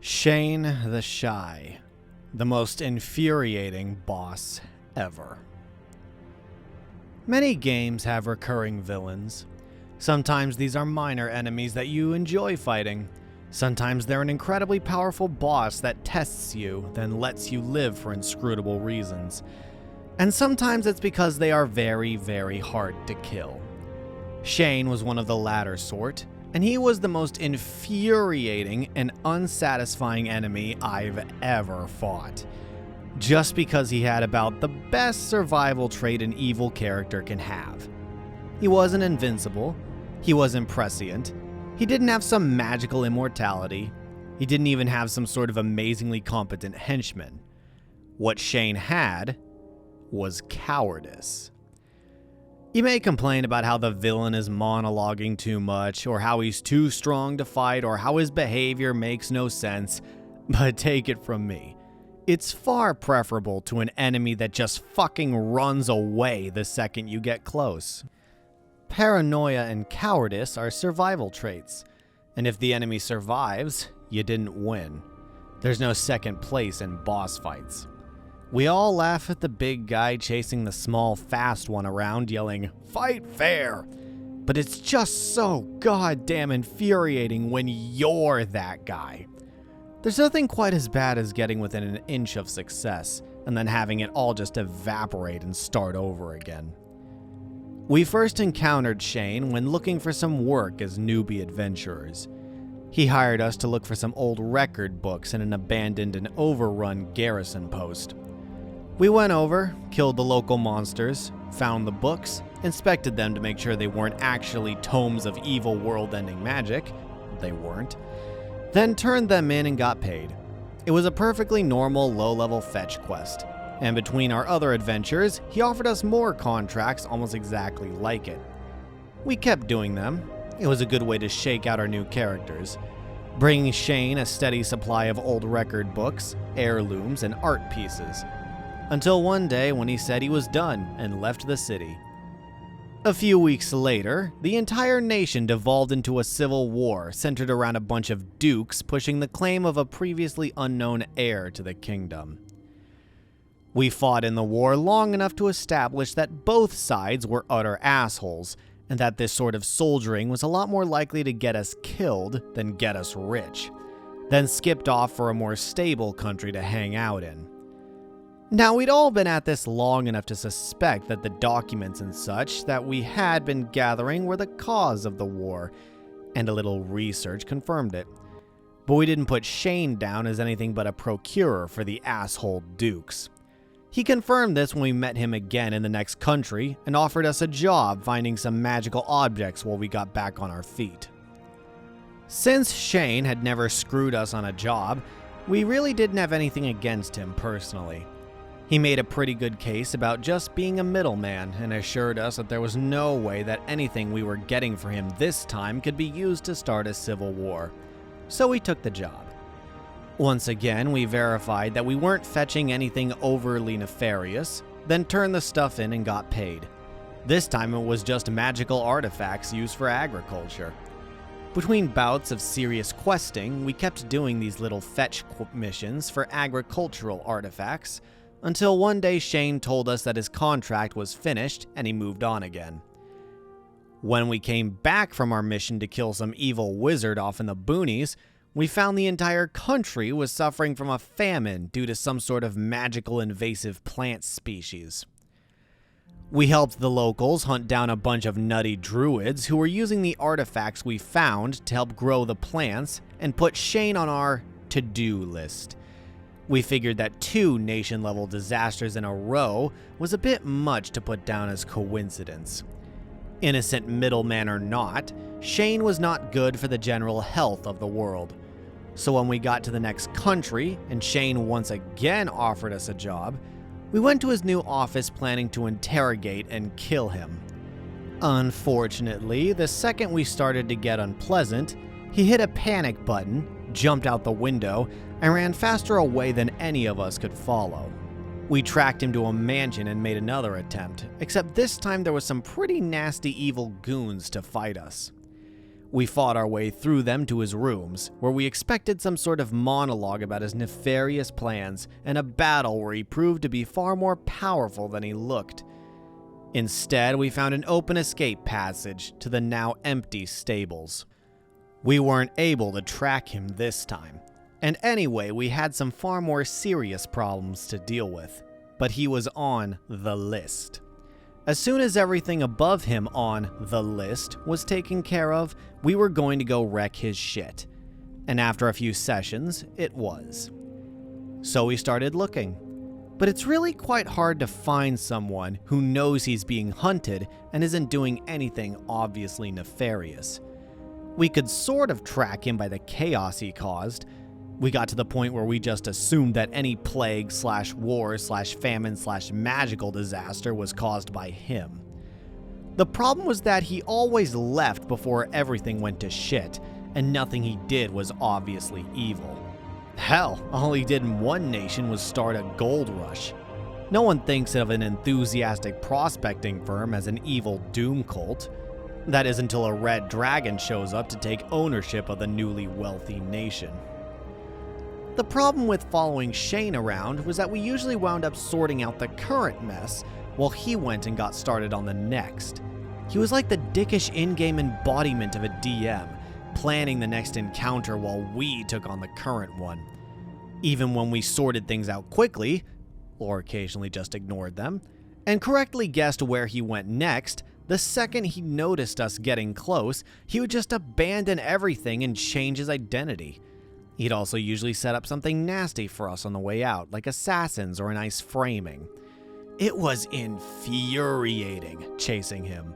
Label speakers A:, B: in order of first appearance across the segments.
A: Shane the Shy, the most infuriating boss ever. Many games have recurring villains. Sometimes these are minor enemies that you enjoy fighting. Sometimes they're an incredibly powerful boss that tests you, then lets you live for inscrutable reasons. And sometimes it's because they are very, very hard to kill. Shane was one of the latter sort, and he was the most infuriating and unsatisfying enemy I've ever fought. Just because he had about the best survival trait an evil character can have. He wasn't invincible, he wasn't prescient, he didn't have some magical immortality, he didn't even have some sort of amazingly competent henchman. What Shane had was cowardice. You may complain about how the villain is monologuing too much, or how he's too strong to fight, or how his behavior makes no sense, but take it from me, it's far preferable to an enemy that just fucking runs away the second you get close. Paranoia and cowardice are survival traits, and if the enemy survives, you didn't win. There's no second place in boss fights. We all laugh at the big guy chasing the small, fast one around, yelling, "Fight fair!" But it's just so goddamn infuriating when you're that guy. There's nothing quite as bad as getting within an inch of success, and then having it all just evaporate and start over again. We first encountered Shane when looking for some work as newbie adventurers. He hired us to look for some old record books in an abandoned and overrun garrison post. We went over, killed the local monsters, found the books, inspected them to make sure they weren't actually tomes of evil world-ending magic. They weren't. Then turned them in and got paid. It was a perfectly normal low-level fetch quest, and between our other adventures, he offered us more contracts almost exactly like it. We kept doing them. It was a good way to shake out our new characters, bringing Shane a steady supply of old record books, heirlooms, and art pieces. Until one day when he said he was done and left the city. A few weeks later, the entire nation devolved into a civil war centered around a bunch of dukes pushing the claim of a previously unknown heir to the kingdom. We fought in the war long enough to establish that both sides were utter assholes, and that this sort of soldiering was a lot more likely to get us killed than get us rich, then skipped off for a more stable country to hang out in. Now, we'd all been at this long enough to suspect that the documents and such that we had been gathering were the cause of the war, and a little research confirmed it. But we didn't put Shane down as anything but a procurer for the asshole dukes. He confirmed this when we met him again in the next country and offered us a job finding some magical objects while we got back on our feet. Since Shane had never screwed us on a job, we really didn't have anything against him personally. He made a pretty good case about just being a middleman and assured us that there was no way that anything we were getting for him this time could be used to start a civil war. So we took the job. Once again, we verified that we weren't fetching anything overly nefarious, then turned the stuff in and got paid. This time it was just magical artifacts used for agriculture. Between bouts of serious questing, we kept doing these little fetch missions for agricultural artifacts, until one day Shane told us that his contract was finished and he moved on again. When we came back from our mission to kill some evil wizard off in the boonies, we found the entire country was suffering from a famine due to some sort of magical invasive plant species. We helped the locals hunt down a bunch of nutty druids who were using the artifacts we found to help grow the plants and put Shane on our to-do list. We figured that 2 nation-level disasters in a row was a bit much to put down as coincidence. Innocent middleman or not, Shane was not good for the general health of the world. So when we got to the next country and Shane once again offered us a job, we went to his new office planning to interrogate and kill him. Unfortunately, the second we started to get unpleasant, he hit a panic button, jumped out the window, and ran faster away than any of us could follow. We tracked him to a mansion and made another attempt, except this time there was some pretty nasty evil goons to fight us. We fought our way through them to his rooms, where we expected some sort of monologue about his nefarious plans and a battle where he proved to be far more powerful than he looked. Instead, we found an open escape passage to the now empty stables. We weren't able to track him this time, and anyway, we had some far more serious problems to deal with, but he was on the list. As soon as everything above him on the list was taken care of, we were going to go wreck his shit. And after a few sessions, it was. So we started looking. But it's really quite hard to find someone who knows he's being hunted and isn't doing anything obviously nefarious. We could sort of track him by the chaos he caused. We got to the point where we just assumed that any plague / war / famine / magical disaster was caused by him. The problem was that he always left before everything went to shit, and nothing he did was obviously evil. Hell, all he did in one nation was start a gold rush. No one thinks of an enthusiastic prospecting firm as an evil doom cult. That is until a red dragon shows up to take ownership of the newly wealthy nation. The problem with following Shane around was that we usually wound up sorting out the current mess while he went and got started on the next. He was like the dickish in-game embodiment of a DM, planning the next encounter while we took on the current one. Even when we sorted things out quickly, or occasionally just ignored them, and correctly guessed where he went next, the second he noticed us getting close, he would just abandon everything and change his identity. He'd also usually set up something nasty for us on the way out, like assassins or a nice framing. It was infuriating chasing him,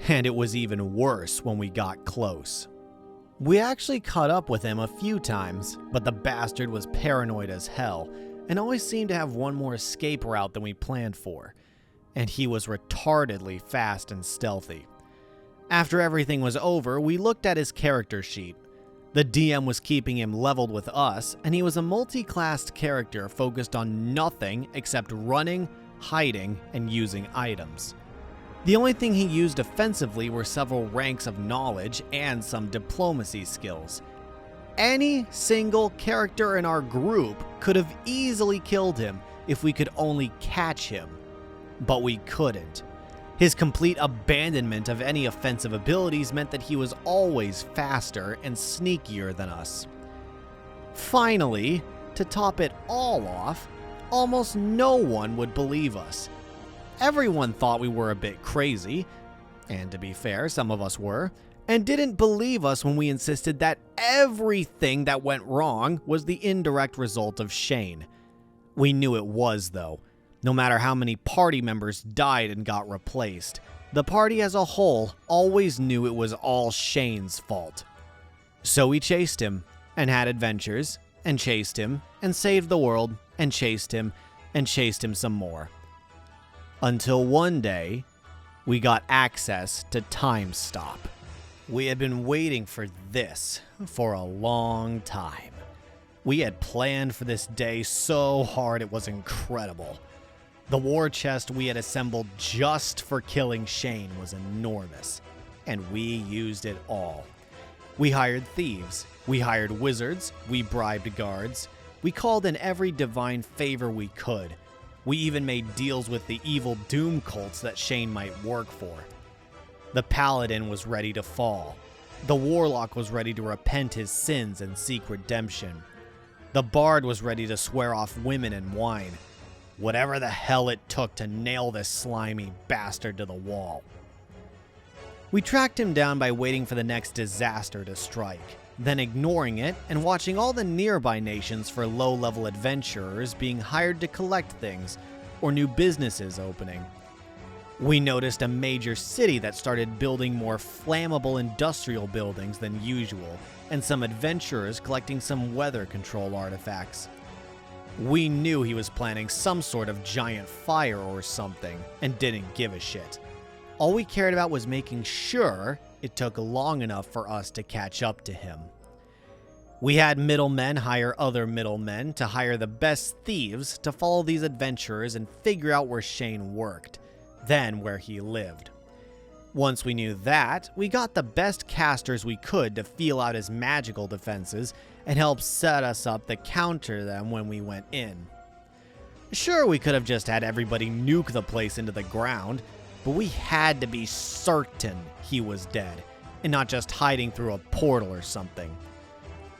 A: and it was even worse when we got close. We actually caught up with him a few times, but the bastard was paranoid as hell, and always seemed to have one more escape route than we planned for, and he was retardedly fast and stealthy. After everything was over, we looked at his character sheet. The DM was keeping him leveled with us, and he was a multi-classed character focused on nothing except running, hiding, and using items. The only thing he used offensively were several ranks of knowledge and some diplomacy skills. Any single character in our group could have easily killed him if we could only catch him, but we couldn't. His complete abandonment of any offensive abilities meant that he was always faster and sneakier than us. Finally, to top it all off, almost no one would believe us. Everyone thought we were a bit crazy, and to be fair, some of us were, and didn't believe us when we insisted that everything that went wrong was the indirect result of Shane. We knew it was, though. No matter how many party members died and got replaced, the party as a whole always knew it was all Shane's fault. So we chased him, and had adventures, and chased him, and saved the world, and chased him some more. Until one day, we got access to Time Stop. We had been waiting for this for a long time. We had planned for this day so hard it was incredible. The war chest we had assembled just for killing Shane was enormous, and we used it all. We hired thieves, we hired wizards, we bribed guards, we called in every divine favor we could. We even made deals with the evil doom cults that Shane might work for. The paladin was ready to fall. The warlock was ready to repent his sins and seek redemption. The bard was ready to swear off women and wine. Whatever the hell it took to nail this slimy bastard to the wall. We tracked him down by waiting for the next disaster to strike, then ignoring it and watching all the nearby nations for low-level adventurers being hired to collect things or new businesses opening. We noticed a major city that started building more flammable industrial buildings than usual, and some adventurers collecting some weather control artifacts. We knew he was planning some sort of giant fire or something, and didn't give a shit. All we cared about was making sure it took long enough for us to catch up to him. We had middlemen hire other middlemen to hire the best thieves to follow these adventurers and figure out where Shane worked, then where he lived. Once we knew that, we got the best casters we could to feel out his magical defenses and help set us up to counter them when we went in. Sure, we could have just had everybody nuke the place into the ground, but we had to be certain he was dead, and not just hiding through a portal or something.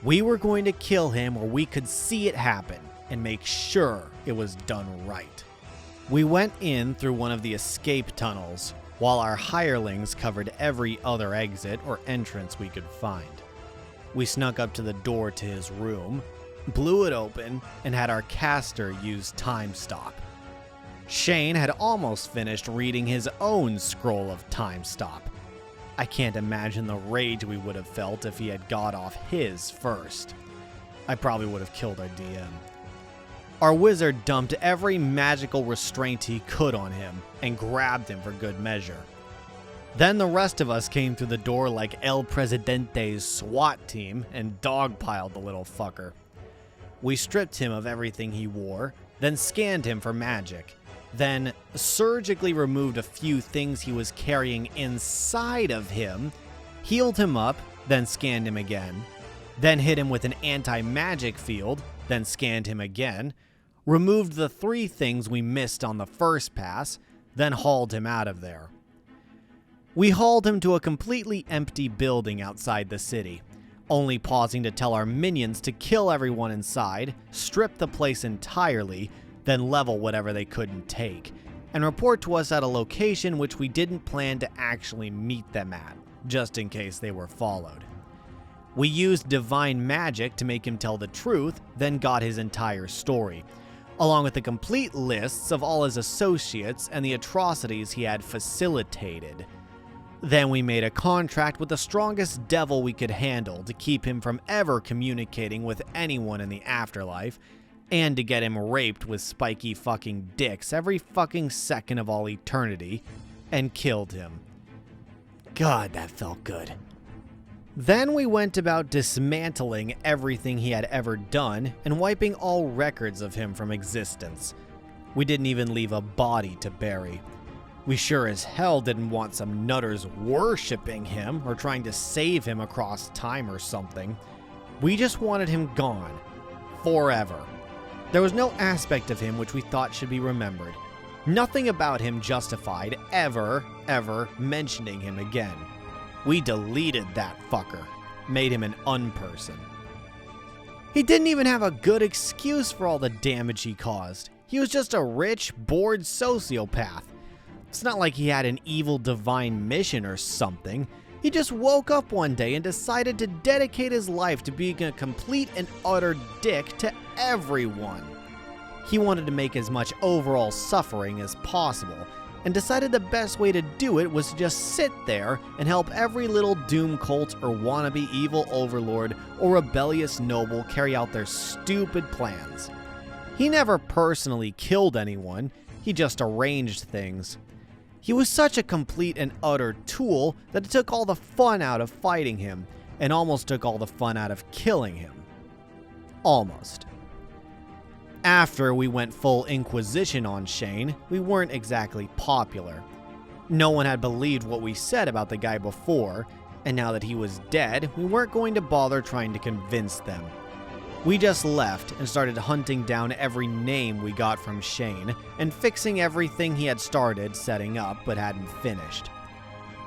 A: We were going to kill him or we could see it happen and make sure it was done right. We went in through one of the escape tunnels, while our hirelings covered every other exit or entrance we could find. We snuck up to the door to his room, blew it open, and had our caster use Time Stop. Shane had almost finished reading his own scroll of Time Stop. I can't imagine the rage we would have felt if he had got off his first. I probably would have killed our DM. Our wizard dumped every magical restraint he could on him and grabbed him for good measure. Then the rest of us came through the door like El Presidente's SWAT team and dogpiled the little fucker. We stripped him of everything he wore, then scanned him for magic, then surgically removed a few things he was carrying inside of him, healed him up, then scanned him again, then hit him with an anti-magic field, then scanned him again, removed the 3 things we missed on the first pass, then hauled him out of there. We hauled him to a completely empty building outside the city, only pausing to tell our minions to kill everyone inside, strip the place entirely, then level whatever they couldn't take, and report to us at a location which we didn't plan to actually meet them at, just in case they were followed. We used divine magic to make him tell the truth, then got his entire story, along with the complete lists of all his associates and the atrocities he had facilitated. Then we made a contract with the strongest devil we could handle to keep him from ever communicating with anyone in the afterlife, and to get him raped with spiky fucking dicks every fucking second of all eternity, and killed him. God, that felt good. Then we went about dismantling everything he had ever done and wiping all records of him from existence. We didn't even leave a body to bury. We sure as hell didn't want some nutters worshipping him or trying to save him across time or something. We just wanted him gone. Forever. There was no aspect of him which we thought should be remembered. Nothing about him justified ever mentioning him again. We deleted that fucker. Made him an unperson. He didn't even have a good excuse for all the damage he caused. He was just a rich, bored sociopath. It's not like he had an evil divine mission or something. He just woke up one day and decided to dedicate his life to being a complete and utter dick to everyone. He wanted to make as much overall suffering as possible, and decided the best way to do it was to just sit there and help every little doom cult or wannabe evil overlord or rebellious noble carry out their stupid plans. He never personally killed anyone, he just arranged things. He was such a complete and utter tool that it took all the fun out of fighting him, and almost took all the fun out of killing him. Almost. After we went full Inquisition on Shane, we weren't exactly popular. No one had believed what we said about the guy before, and now that he was dead, we weren't going to bother trying to convince them. We just left and started hunting down every name we got from Shane and fixing everything he had started setting up but hadn't finished.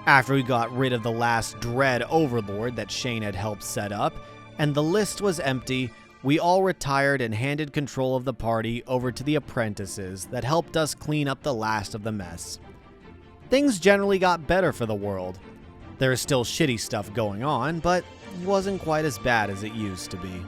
A: After we got rid of the last Dread Overlord that Shane had helped set up, and the list was empty, we all retired and handed control of the party over to the apprentices that helped us clean up the last of the mess. Things generally got better for the world. There is still shitty stuff going on, but it wasn't quite as bad as it used to be.